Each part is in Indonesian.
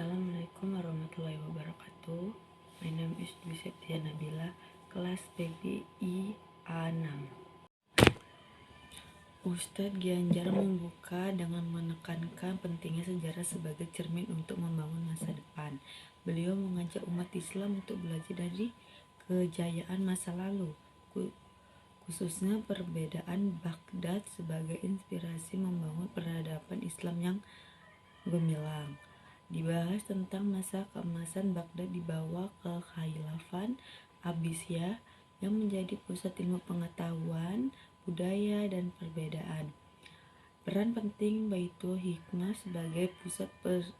Assalamualaikum warahmatullahi wabarakatuh. My name is Dwi Septia Nabila, kelas PBI A6. Ustadz Gianjar membuka dengan menekankan pentingnya sejarah sebagai cermin untuk membangun masa depan. Beliau mengajak umat Islam untuk belajar dari kejayaan masa lalu, khususnya perbedaan Baghdad sebagai inspirasi membangun peradaban Islam yang gemilang. Dibahas tentang masa keemasan Baghdad di bawah kekhilafan Abbasiyah yang menjadi pusat ilmu pengetahuan, budaya, dan perbedaan. Peran penting Baitul Hikmah sebagai pusat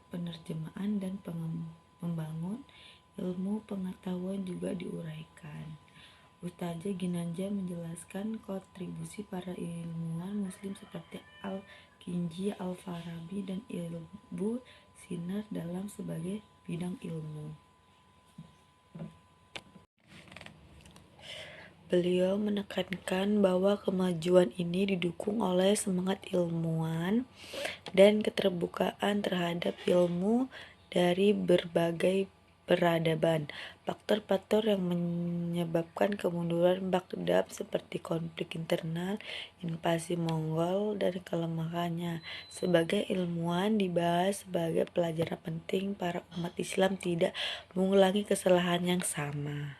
penerjemahan dan membangun ilmu pengetahuan juga diuraikan. Ustazah Ginanjar menjelaskan kontribusi para ilmuwan muslim seperti Al-Kinji, Al-Farabi, dan Ibnu Sina dalam sebagai bidang ilmu. Beliau menekankan bahwa kemajuan ini didukung oleh semangat ilmuwan dan keterbukaan terhadap ilmu dari berbagai peradaban. Faktor-faktor yang menyebabkan kemunduran Baghdad seperti konflik internal, invasi Mongol, dan kelemahannya sebagai ilmuwan dibahas sebagai pelajaran penting para umat Islam tidak mengulangi kesalahan yang sama.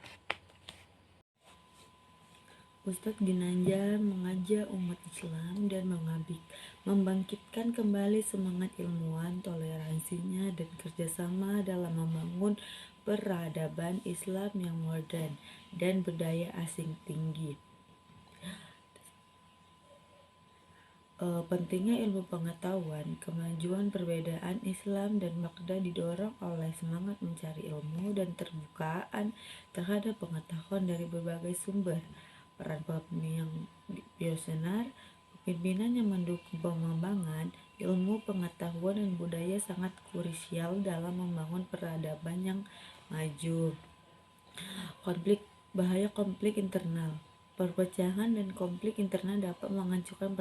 Ustadz Ginanjar mengajak umat Islam dan membangkitkan kembali semangat ilmuwan, toleransinya, dan kerjasama dalam membangun peradaban Islam yang modern dan berdaya asing tinggi. Pentingnya ilmu pengetahuan, kemajuan perbedaan Islam dan Baghdad didorong oleh semangat mencari ilmu dan terbukaan terhadap pengetahuan dari berbagai sumber. Peran pemimpin yang visioner, kepemimpinan yang mendukung pengembangan ilmu pengetahuan dan budaya sangat krusial dalam membangun peradaban yang maju. Bahaya konflik internal. Perpecahan dan konflik internal dapat menghancurkan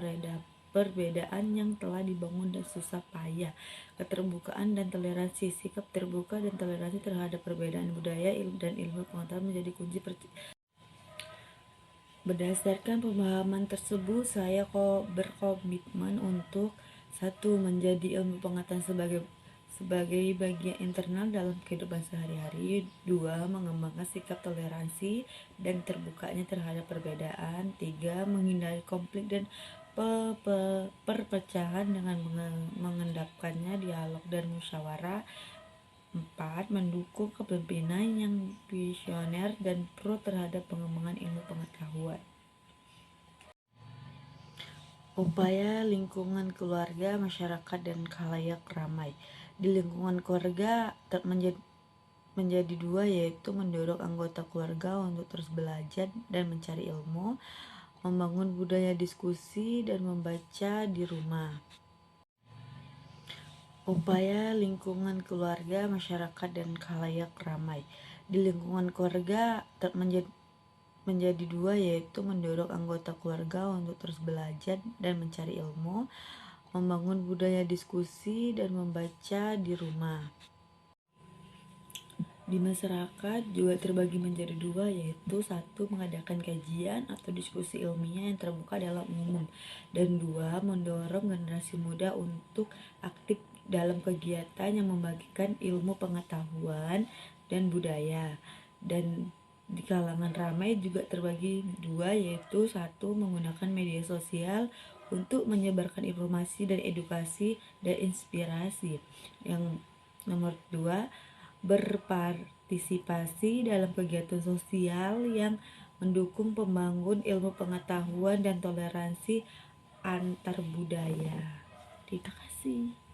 perbedaan yang telah dibangun dan susah payah. Keterbukaan dan toleransi, sikap terbuka dan toleransi terhadap perbedaan budaya dan ilmu pengetahuan menjadi kunci Berdasarkan pemahaman tersebut, saya berkomitmen untuk 1. Menjadi ilmu pengetahuan sebagai bagian internal dalam kehidupan sehari-hari. 2. Mengembangkan sikap toleransi dan terbukanya terhadap perbedaan. 3. Menghindari konflik dan perpecahan dengan mengendapkannya dialog dan musyawarah. 4. Mendukung kepemimpinan yang visioner dan pro terhadap pengembangan ilmu pengetahuan. Upaya lingkungan keluarga, masyarakat, dan khalayak ramai. Di lingkungan keluarga menjadi 2, yaitu mendorong anggota keluarga untuk terus belajar dan mencari ilmu, membangun budaya diskusi, dan membaca di rumah. Upaya lingkungan keluarga, masyarakat, dan khalayak ramai. Di lingkungan keluarga menjadi 2, yaitu mendorong anggota keluarga untuk terus belajar dan mencari ilmu, membangun budaya diskusi, dan membaca di rumah. Di masyarakat juga terbagi menjadi 2, yaitu 1. Mengadakan kajian atau diskusi ilmiah yang terbuka dalam umum, dan 2. Mendorong generasi muda untuk aktif dalam kegiatan yang membagikan ilmu pengetahuan dan budaya. Dan di kalangan ramai juga terbagi 2, yaitu 1. Menggunakan media sosial untuk menyebarkan informasi dan edukasi dan inspirasi. Yang nomor 2, berpartisipasi dalam kegiatan sosial yang mendukung pembangun ilmu pengetahuan dan toleransi antar budaya. Terima kasih.